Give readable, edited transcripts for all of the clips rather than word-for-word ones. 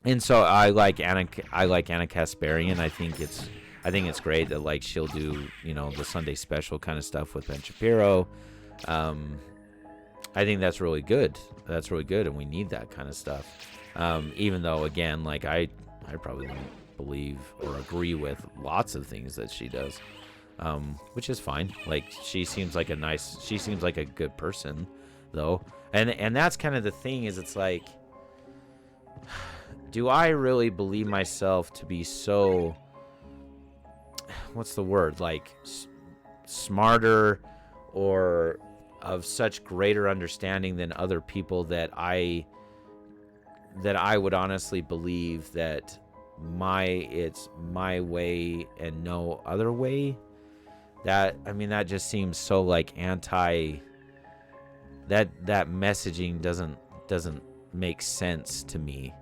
And so I like Anna Kasparian. I think it's great that like she'll do, the Sunday special kind of stuff with Ben Shapiro. I think that's really good. That's really good, and we need that kind of stuff. Even though, again, like I probably don't believe or agree with lots of things that she does, which is fine. Like she seems like a good person, though, and that's kind of the thing. Is it's like, do I really believe myself to be so? What's the word? Like smarter or of such greater understanding than other people that I would honestly believe that it's my way and no other way. That just seems so like anti. That messaging doesn't make sense to me.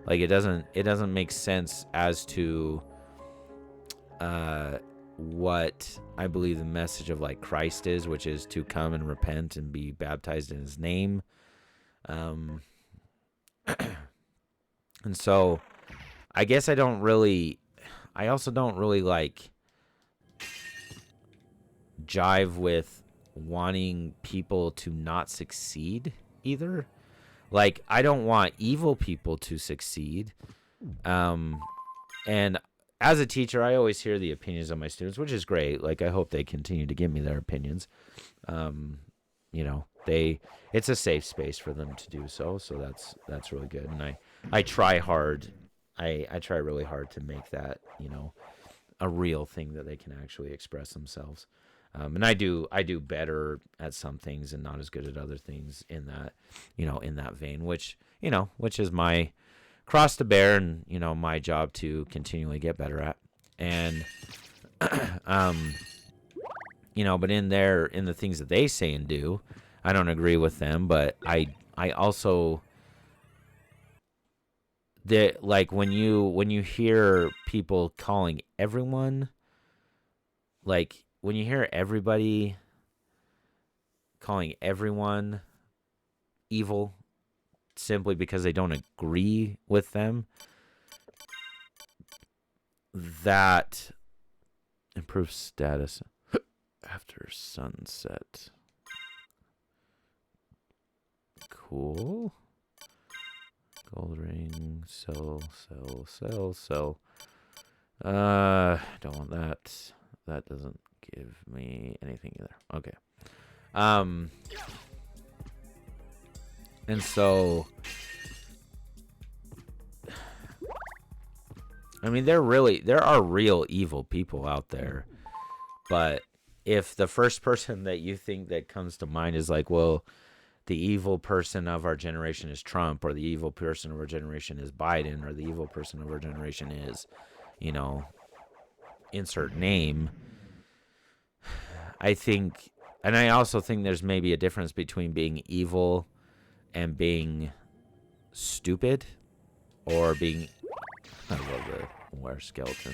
Like it doesn't make sense as to what I believe the message of like Christ is, which is to come and repent and be baptized in his name. And so I guess I also don't really like jive with wanting people to not succeed either. Like I don't want evil people to succeed. And as a teacher, I always hear the opinions of my students, which is great. Like, I hope they continue to give me their opinions. It's a safe space for them to do so. So that's really good. And I try hard. I try really hard to make that, a real thing that they can actually express themselves. And I do better at some things and not as good at other things in that, in that vein, which is my cross to bear and, my job to continually get better at. And, but in the things that they say and do, I don't agree with them, but I also, like when you hear people calling everyone, like when you hear everybody calling everyone evil, simply because they don't agree with them, that improves status after sunset. Cool. Gold ring, sell. Don't want that. That doesn't give me anything either. Okay. And so, there are real evil people out there, but if the first person that you think that comes to mind is like, well, the evil person of our generation is Trump, or the evil person of our generation is Biden, or the evil person of our generation is, insert name, I think, and I also think there's maybe a difference between being evil and being stupid, or being, I love the were skeleton.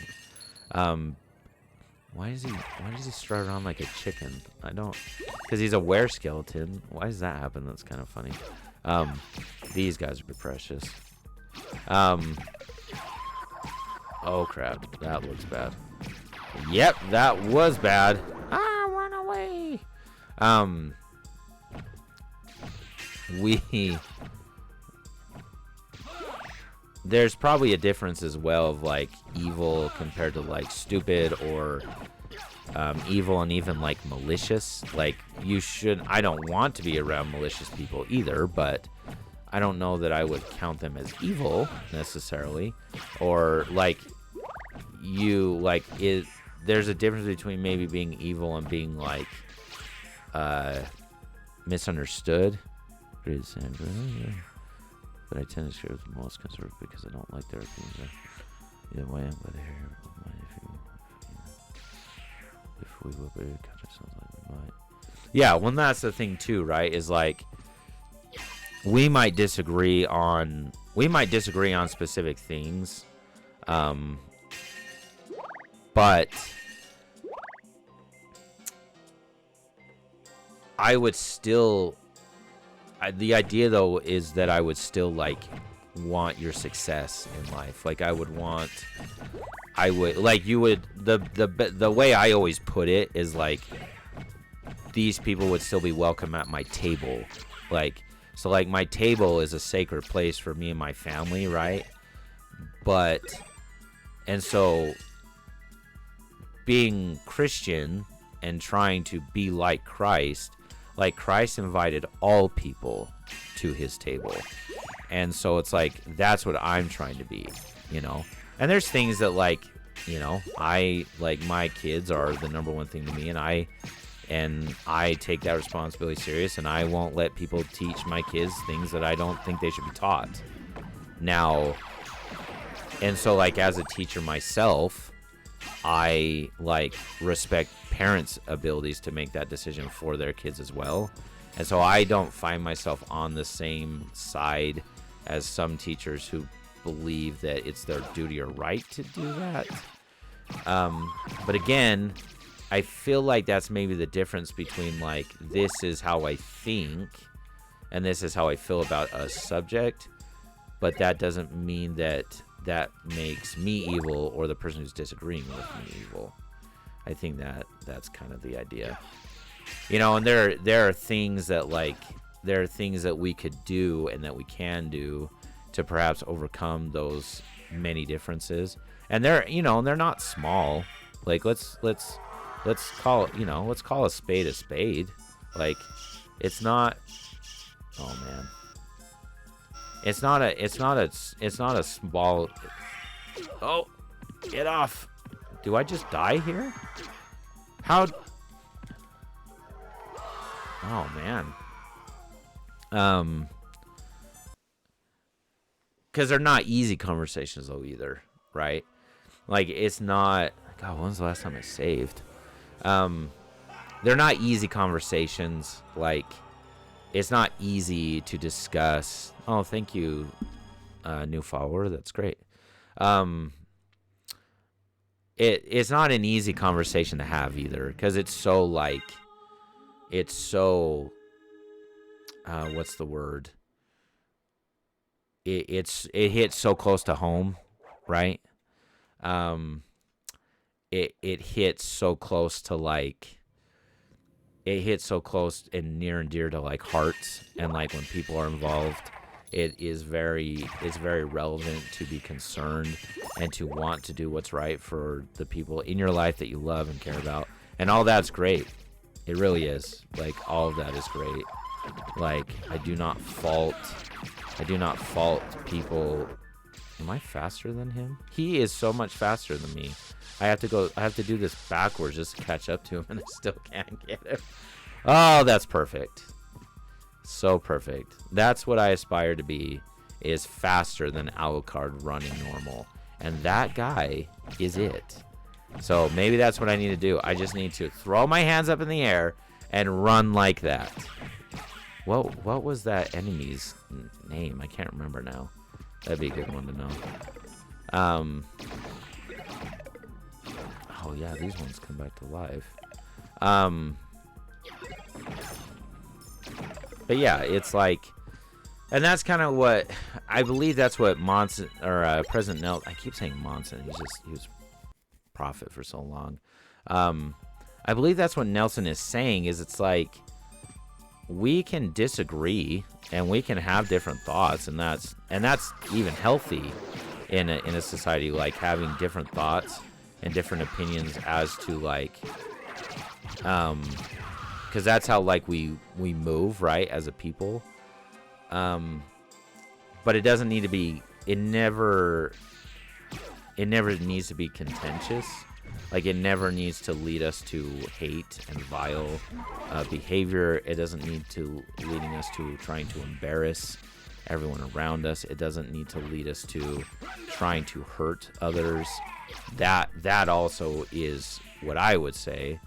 Why does he strut around like a chicken? I don't, because he's a were skeleton. Why does that happen? That's kind of funny. These guys are precious. Oh crap, that looks bad. Yep, that was bad. Run away. There's probably a difference as well of like evil compared to like stupid, or evil and even like malicious. Like I don't want to be around malicious people either, but I don't know that I would count them as evil necessarily. Or like there's a difference between maybe being evil and being like misunderstood. But I tend to share with the most conservative because I don't like their opinions. Either way, I'm glad to hear if we will be country, sounds like we might. Yeah, well, that's the thing too, right? Is like we might disagree on specific things, but I would still. The idea though is that I would still like want your success in life. Like I would like you would the way I always put it is like these people would still be welcome at my table. Like so like my table is a sacred place for me and my family, right? But and so being Christian and trying to be like Christ invited all people to his table. And so it's like, that's what I'm trying to be, you know? And there's things that like, you know, I, like my kids are the number one thing to me, and I take that responsibility serious, and I won't let people teach my kids things that I don't think they should be taught. Now, and so like as a teacher myself, I like respect parents' abilities to make that decision for their kids as well. And so I don't find myself on the same side as some teachers who believe that it's their duty or right to do that. But again, I feel like that's maybe the difference between like, this is how I think and this is how I feel about a subject, but that doesn't mean that that makes me evil or the person who's disagreeing with me evil. I think that's kind of the idea. You know, and there are things that like there are things that we could do and that we can do to perhaps overcome those many differences. And they're, you know, they're not small. Like let's call, you know, let's call a spade a spade. Like it's not, oh man. It's not a small, oh, get off. Do I just die here? How? Oh man. Because they're not easy conversations though either, right? Like it's not. God, when's the last time I saved? They're not easy conversations. Like it's not easy to discuss. Oh, thank you, new follower. That's great. It's not an easy conversation to have either, because it's so like, it's so, what's the word? It hits so close to home, right? It hits so close to like, it hits so close and near and dear to like hearts, and like when people are involved, it's very relevant to be concerned and to want to do what's right for the people in your life that you love and care about. And all that's great. It really is. Like all of that is great. Like I do not fault people. Am I faster than him? He is so much faster than me. I have to do this backwards just to catch up to him, and I still can't get him. Oh, that's perfect. So perfect. That's what I aspire to be, is faster than Alucard running normal. And that guy is it. So maybe that's what I need to do. I just need to throw my hands up in the air and run like that. What was that enemy's name? I can't remember now. That'd be a good one to know. Oh yeah, these ones come back to life. But yeah, it's like, and that's kind of what I believe. That's what Monson or President Nelson. I keep saying Monson. He was prophet for so long. I believe that's what Nelson is saying. Is it's like we can disagree and we can have different thoughts, and that's even healthy in a society, like having different thoughts and different opinions as to like, because that's how like we move, right, as a people. But it doesn't need to be. It never needs to be contentious. Like it never needs to lead us to hate and vile behavior. It doesn't need to leading us to trying to embarrass everyone around us. It doesn't need to lead us to trying to hurt others. That also is what I would say.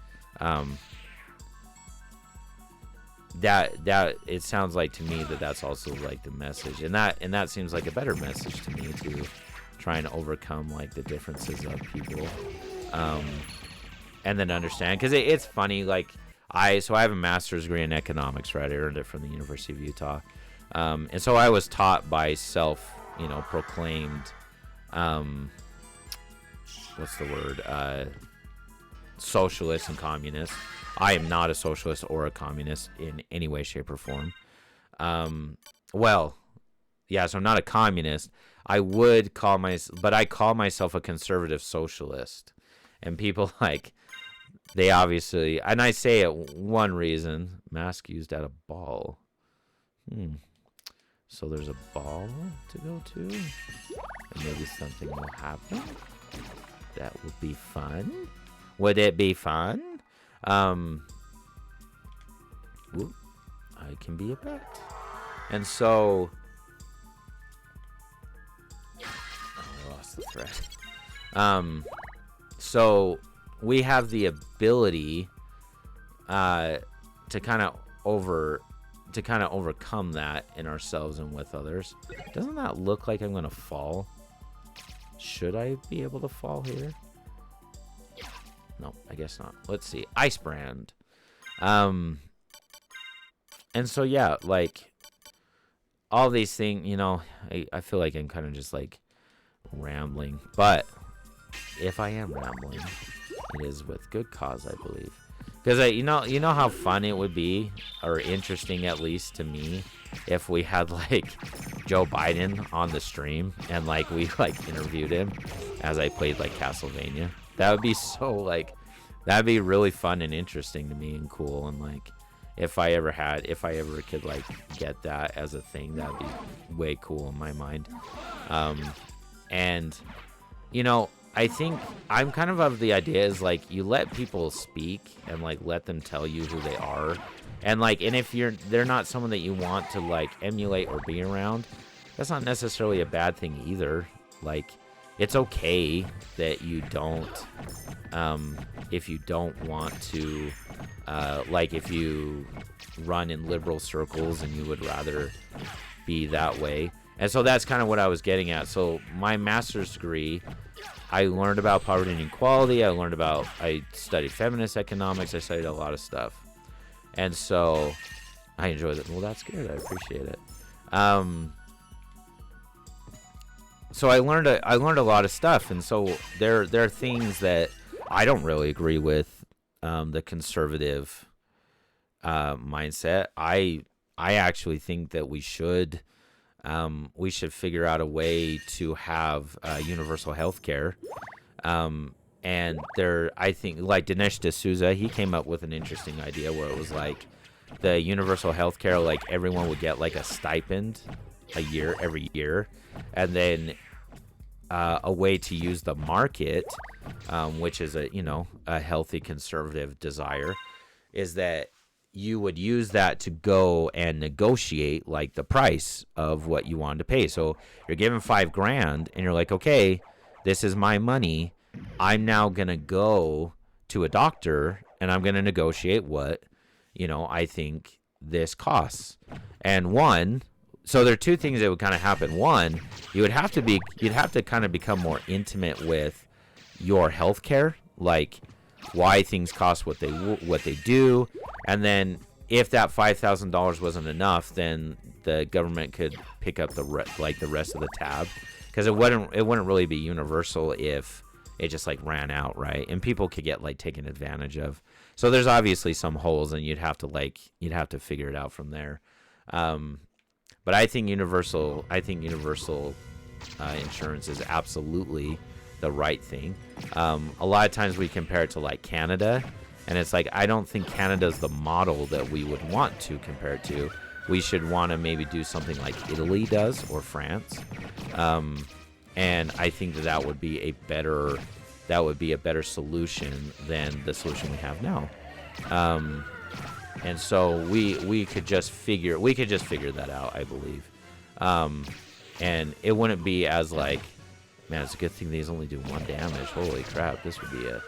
That it sounds like to me that's also like the message, and that seems like a better message to me, to try and overcome like the differences of people, and then understand, because it's funny, like I have a master's degree in economics, right? I earned it from the University of Utah, and so I was taught by proclaimed, what's the word, socialist and communist. I am not a socialist or a communist in any way, shape, or form. Well, yeah, so I'm not a communist. I would call but I call myself a conservative socialist. And people they obviously, and I say it one reason, mask used at a ball. So there's a ball to go to, and maybe something will happen. That would be fun. Would it be fun? Whoop, I can be a pet. And so, I lost the thread. So we have the ability to kind of overcome that in ourselves and with others. Doesn't that look like I'm gonna fall? Should I be able to fall here? No, I guess not. Let's see. Ice brand. And so yeah, all these things, I feel like I'm kind of just rambling, but if I am rambling, it is with good cause, I believe. Because you know how fun it would be, or interesting at least to me, if we had Joe Biden on the stream and we interviewed him as I played Castlevania. That would be so that'd be really fun and interesting to me and cool. And if I ever could get that as a thing, that'd be way cool in my mind. And I think I'm kind of the idea is you let people speak and let them tell you who they are, and and if they're not someone that you want to emulate or be around, that's not necessarily a bad thing either. It's okay that you don't, if you don't want to, if you run in liberal circles and you would rather be that way. And so that's kind of what I was getting at. So my master's degree, I learned about poverty and inequality. I studied feminist economics. I studied a lot of stuff. And so I enjoyed it. Well, that's good. I appreciate it. So I learned a lot of stuff. And so there are things that I don't really agree with, the conservative mindset. I actually think that we should figure out a way to have universal health care. And I think Dinesh D'Souza, he came up with an interesting idea where it was the universal health care, everyone would get a stipend every year, and then a way to use the market, which is a healthy conservative desire, is that you would use that to go and negotiate the price of what you wanted to pay. So you're given $5,000 and you're okay, this is my money. I'm now going to go to a doctor and I'm going to negotiate what, I think this costs. And so there are two things that would kind of happen. One, you'd have to kind of become more intimate with your healthcare, why things cost what they do. And then if that $5,000 wasn't enough, then the government could pick up the rest of the tab, because it wouldn't really be universal if it just ran out, right? And people could get taken advantage of. So there's obviously some holes, and you'd have to figure it out from there. But I think universal insurance is absolutely the right thing. A lot of times we compare it to Canada, and it's I don't think Canada's the model that we would want to compare it to. We should want to maybe do something like Italy does, or France. And I think that would be a better solution than the solution we have now. And so we could just figure that out, I believe. And it wouldn't be as man, it's a good thing these only do 1 damage. Holy crap, this would be a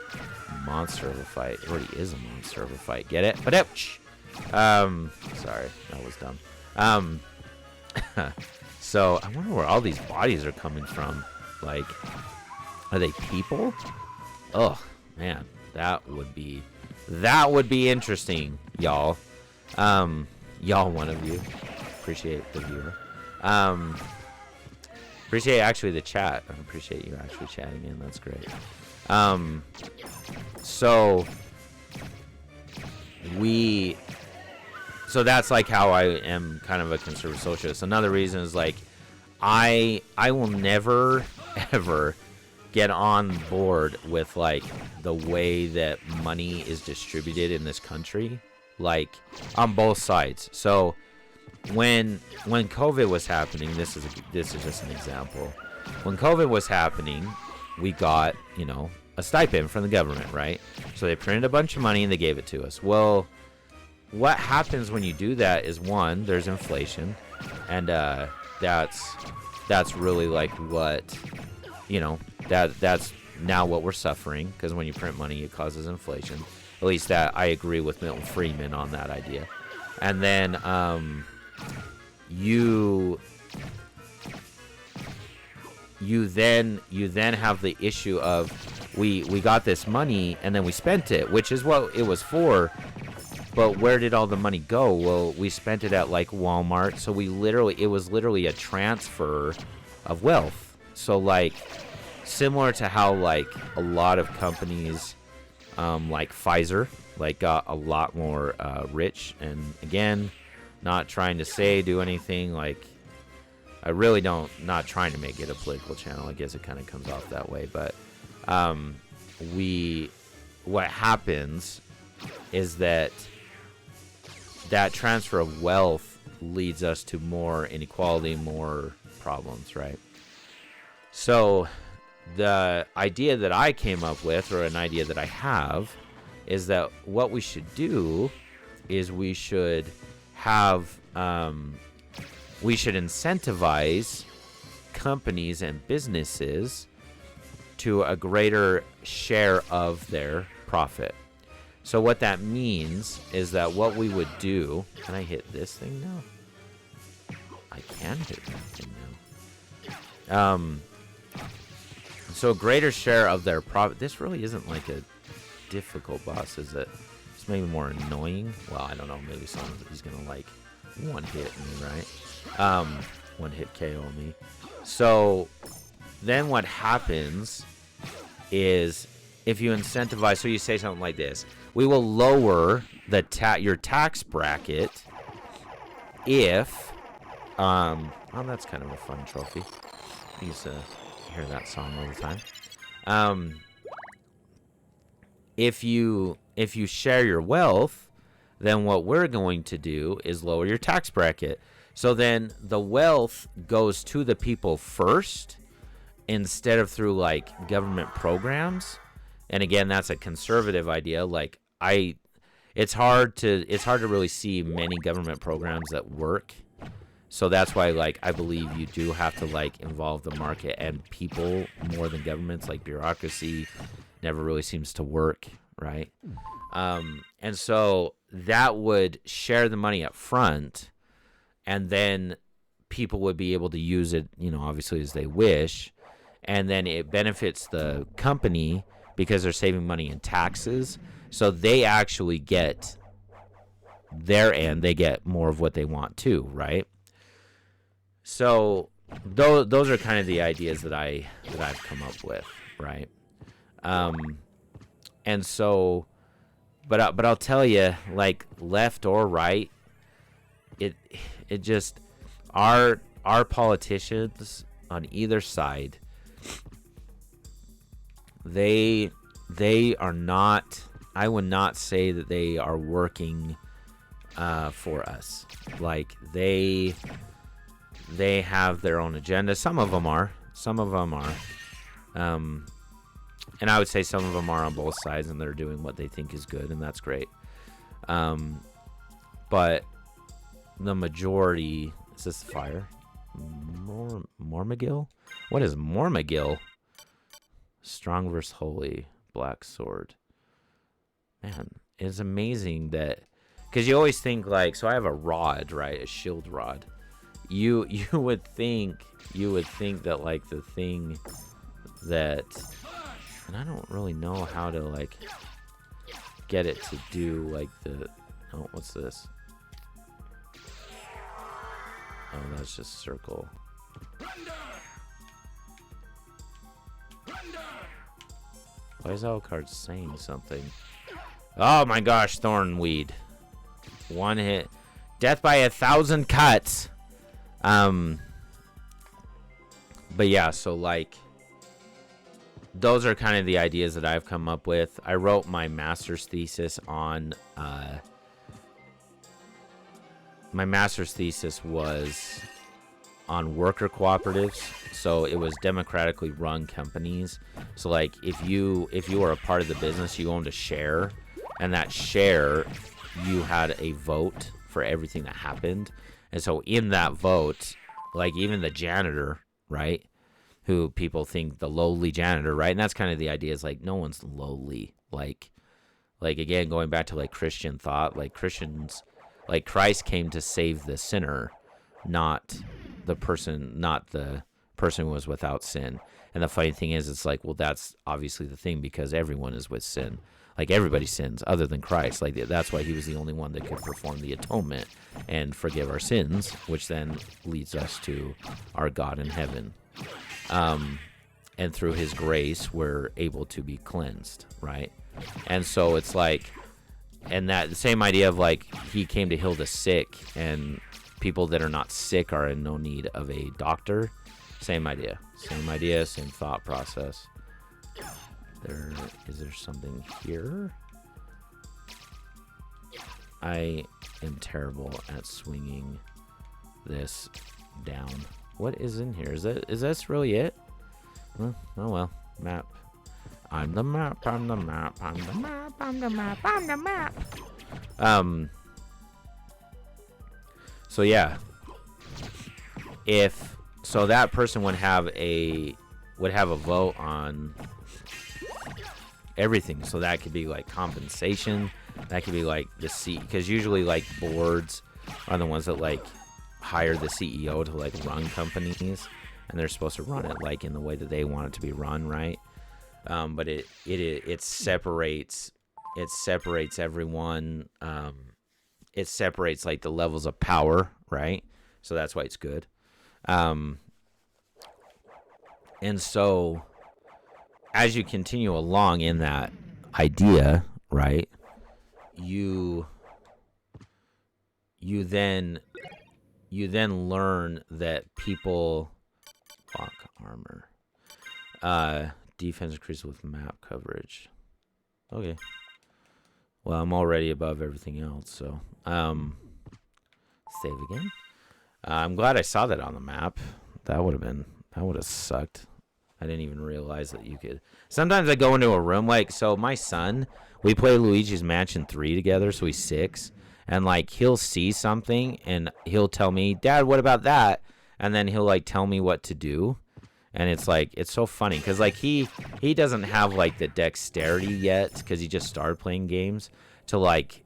monster of a fight. It already is a monster of a fight. Get it? But ouch! Sorry, that was dumb. So I wonder where all these bodies are coming from. Are they people? Oh man, that would be interesting, y'all. Y'all, one of you. Appreciate the viewer. Appreciate actually the chat. I appreciate you actually chatting in. That's great. So that's like how I am kind of a conservative socialist. Another reason is like I will never ever get on board with like the way that money is distributed in this country, like on both sides. So when COVID was happening, this is just an example. When COVID was happening, we got, a stipend from the government, right? So they printed a bunch of money and they gave it to us. Well, what happens when you do that is, one, there's inflation, and that's really like what, that's now what we're suffering, because when you print money, it causes inflation. At least that I agree with Milton Friedman on that idea. And then you then have the issue of we got this money and then we spent it, which is what it was for. But where did all the money go? Well, we spent it at like Walmart. So it was literally a transfer of wealth. So like similar to how like a lot of companies like Pfizer like got a lot more rich. And again, not trying to do anything, like I really not trying to make it a political channel. I guess it kind of comes off that way. But what happens is that transfer of wealth leads us to more inequality, more problems, right? So the idea that I came up with, or an idea that I have, is that what we should do is we should incentivize companies and businesses to a greater share of their profit. So what that means is that what we would do... Can I hit this thing now? I can hit that thing now. So a greater share of their profit... This really isn't like a difficult boss, is it? It's maybe more annoying. Well, I don't know. Maybe he's going to like one-hit me, right? One-hit KO me. So then what happens is if you incentivize... So you say something like this. We will lower your tax bracket if... well, that's kind of a fun trophy. I used to hear that song all the time. If you share your wealth, then what we're going to do is lower your tax bracket. So then the wealth goes to the people first instead of through like government programs. And again, that's a conservative idea. Like it's hard to really see many government programs that work. So that's why, like, I believe you do have to like involve the market and people more than governments. Like bureaucracy never really seems to work, right? And so that would share the money up front, and then people would be able to use it, obviously as they wish, and then it benefits the company because they're saving money in taxes. So they actually get their end. They get more of what they want too, right? So those are kind of the ideas that I've come up with, right? And so, but I'll tell you, like left or right, it just our politicians on either side, they are not. I would not say that they are working for us. Like they have their own agenda. Some of them are. And I would say some of them are on both sides, and they're doing what they think is good, and that's great. But the majority... Is this fire? Mormagill? What is Mormagill? Strong versus holy. Black sword. Man, it's amazing that... Because you always think, like... So I have a rod, right? A shield rod. You would think that, like, the thing that... And I don't really know how to, like, get it to do, like, the... Oh, what's this? Oh, that's just circle. Why is Alucard saying something? Oh my gosh, Thornweed. One hit. Death by 1,000 cuts. But yeah, so like, those are kind of the ideas that I've come up with. I wrote my master's thesis on, my master's thesis was on worker cooperatives. So it was democratically run companies. So like, if you were a part of the business, you owned a share, and that share, you had a vote for everything that happened. And so in that vote, like even the janitor, right? Who people think the lowly janitor, right? And that's kind of the idea, is like, no one's lowly. Like again, going back to like Christian thought, like Christians, like Christ came to save the sinner, not the person who was without sin. And the funny thing is, it's like, well, that's obviously the thing, because everyone is with sin. Like everybody sins other than Christ. Like that's why he was the only one that could perform the atonement and forgive our sins, which then leads us to our God in heaven. And through his grace, we're able to be cleansed, right? And so it's like, and that the same idea of like, he came to heal the sick, and people that are not sick are in no need of a doctor. Same idea, same thought process. Is there something here? I am terrible at swinging this down. What is in here? Is this really it? Oh well, map. I'm the map. I'm the map. I'm the map. I'm the map. I'm the map. So yeah, so that person would have a vote on everything. So that could be like compensation. That could be like the seat, because usually like boards are the ones that like hire the CEO to like run companies, and they're supposed to run it like in the way that they want it to be run, right? But it separates everyone. It separates like the levels of power, right? So that's why it's good. And so as you continue along in that idea, right, you then learn that people block armor, defense increases with map coverage. Okay, well, I'm already above everything else, so save again. I'm glad I saw that on the map. That would have sucked. I didn't even realize that you could. Sometimes I go into a room, like, so my son, we play Luigi's Mansion 3 together, so he's 6, and like he'll see something and he'll tell me, Dad, what about that? And then he'll like tell me what to do. And it's like, it's so funny, because like he doesn't have like the dexterity yet, because he just started playing games, to like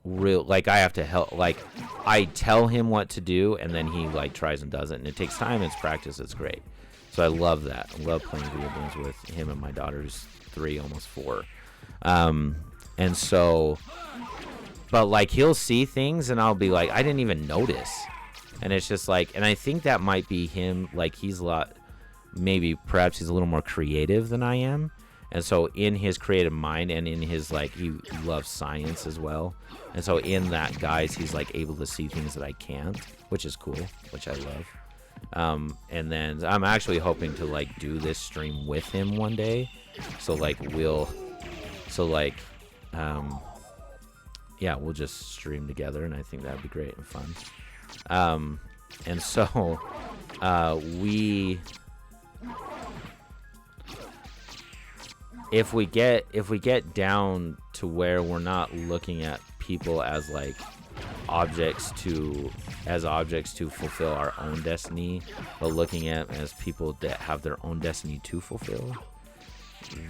like I have to help, like I tell him what to do, and then he like tries and does it, and it takes time, it's practice, it's great. So I love that. I love playing video games with him and my daughter, who's 3, almost 4. And so, but like he'll see things and I'll be like, I didn't even notice. And it's just like, and I think that might be him, like he's perhaps he's a little more creative than I am. And so in his creative mind, and in his like, he loves science as well. And so in that, guys, he's like able to see things that I can't, which is cool, which I love. And then I'm actually hoping to like do this stream with him one day. So like we'll just stream together, and I think that'd be great and fun. And so if we get down to where we're not looking at people as like objects to fulfill our own destiny, but looking at them as people that have their own destiny to fulfill,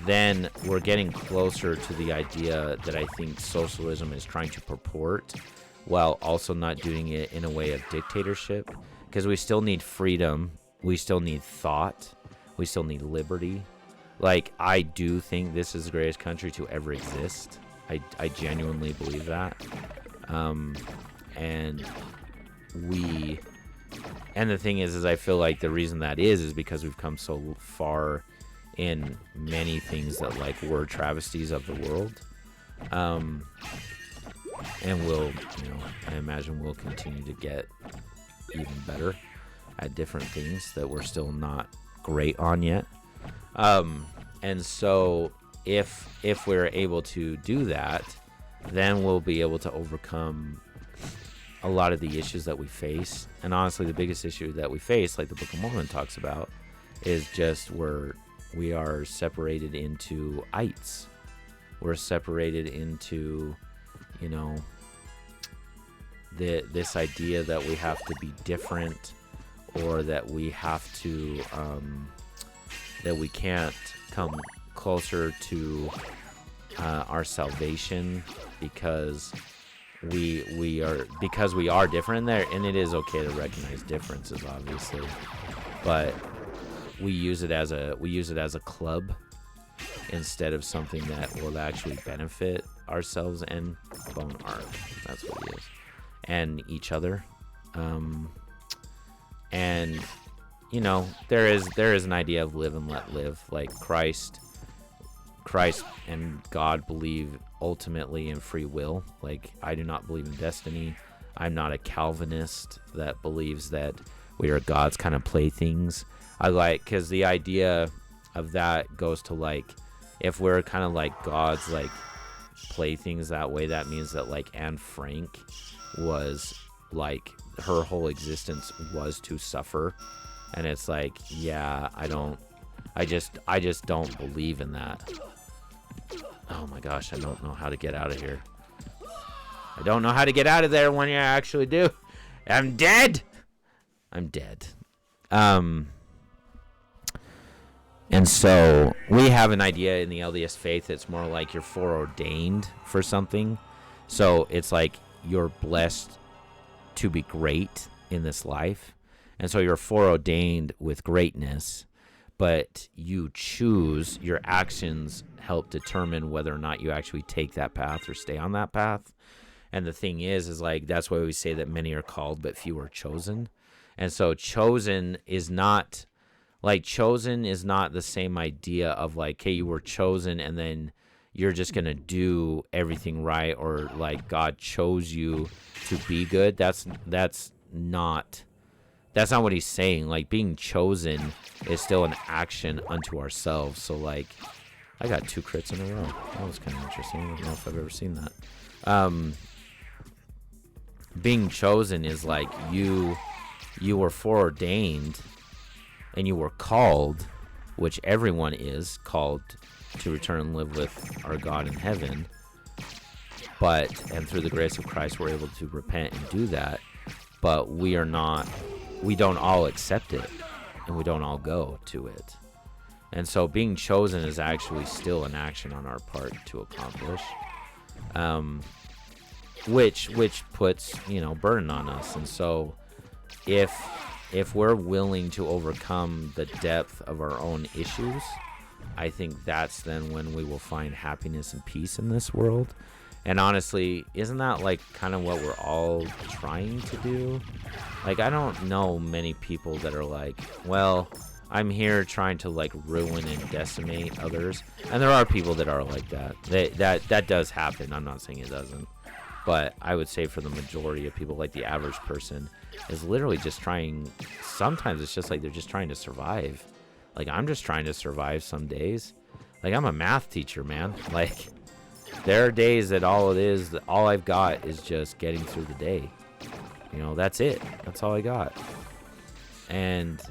then we're getting closer to the idea that I think socialism is trying to purport, while also not doing it in a way of dictatorship, because we still need freedom, we still need thought, we still need liberty. Like, I do think this is the greatest country to ever exist. I genuinely believe that. And the thing is I feel like the reason that is because we've come so far in many things that like were travesties of the world. And we'll, I imagine we'll continue to get even better at different things that we're still not great on yet. And so if we're able to do that, then we'll be able to overcome a lot of the issues that we face. And honestly, the biggest issue that we face, like the Book of Mormon talks about, is just we are separated into ites. We're separated into, this idea that we have to be different, or that we have to, that we can't come closer to our salvation because we are different there. And it is okay to recognize differences, obviously, but we use it as a club instead of something that will actually benefit ourselves and bone art. That's what it is, and each other. And there is an idea of live and let live. Like Christ and God believe ultimately in free will. Like, I do not believe in destiny. I'm not a Calvinist that believes that we are God's kind of playthings. Because the idea of that goes to, like, if we're kind of like God's like playthings that way, that means that like Anne Frank was like, her whole existence was to suffer. And it's like, yeah, I just don't believe in that. Oh my gosh, I don't know how to get out of here. I don't know how to get out of there when you actually do. I'm dead. And so we have an idea in the LDS faith that's more like you're foreordained for something. So it's like you're blessed to be great in this life. And so you're foreordained with greatness, but you choose, your actions help determine whether or not you actually take that path or stay on that path. And the thing is like, that's why we say that many are called, but few are chosen. And so chosen is not the same idea of like, hey, you were chosen and then you're just going to do everything right, or like God chose you to be good. That's not what he's saying. Like, being chosen is still an action unto ourselves. So like, I got 2 crits in a row. That was kind of interesting. I don't know if I've ever seen that. Being chosen is like you were foreordained and you were called, which everyone is called to return and live with our God in heaven. And through the grace of Christ, we're able to repent and do that. But we don't all accept it, and we don't all go to it. And so being chosen is actually still an action on our part to accomplish, which puts, burden on us. And so if we're willing to overcome the depth of our own issues, I think that's then when we will find happiness and peace in this world. And honestly, isn't that like kind of what we're all trying to do? Like, I don't know many people that are like, well, I'm here trying to like ruin and decimate others. And there are people that are like that. That does happen. I'm not saying it doesn't. But I would say for the majority of people, like the average person is literally just trying. Sometimes it's just like they're just trying to survive. Like, I'm just trying to survive some days. Like, I'm a math teacher, man. Like, there are days that all I've got is just getting through the day. That's it. That's all I got. And,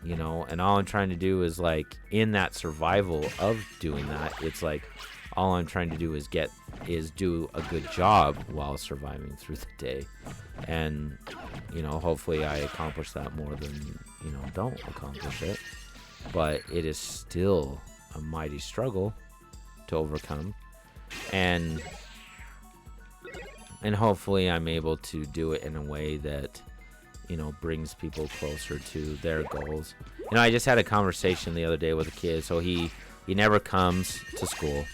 and all I'm trying to do is like, in that survival of doing that, it's like, all I'm trying to do is do a good job while surviving through the day. And, hopefully I accomplish that more than, don't accomplish it. But it is still a mighty struggle to overcome. And hopefully I'm able to do it in a way that, brings people closer to their goals. I just had a conversation the other day with a kid. So he never comes to school.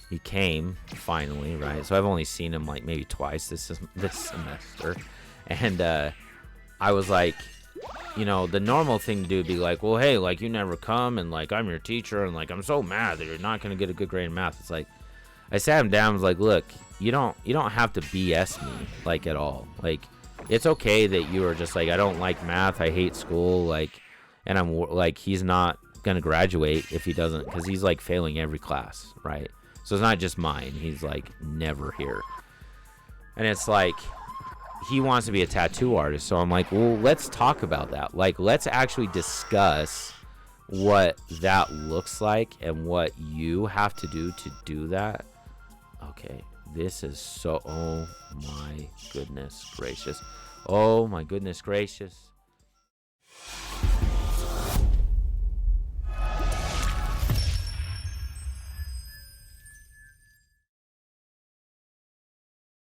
He came finally, right? So I've only seen him like maybe twice this semester. And I was like, you know, the normal thing to do would be like, well, hey, like, you never come, and like, I'm your teacher, and like, I'm so mad that you're not gonna get a good grade in math. It's like, I sat him down and was like, look, you don't have to BS me, like, at all. Like, it's okay that you are just like, I don't like math, I hate school, like, and I'm like, he's not gonna graduate if he doesn't, because he's like failing every class, right? So it's not just mine, he's like never here. And it's like, he wants to be a tattoo artist, so I'm like, well, let's talk about that. Like, let's actually discuss what that looks like and what you have to do that. Okay, this is so, oh my goodness gracious. Oh my goodness gracious.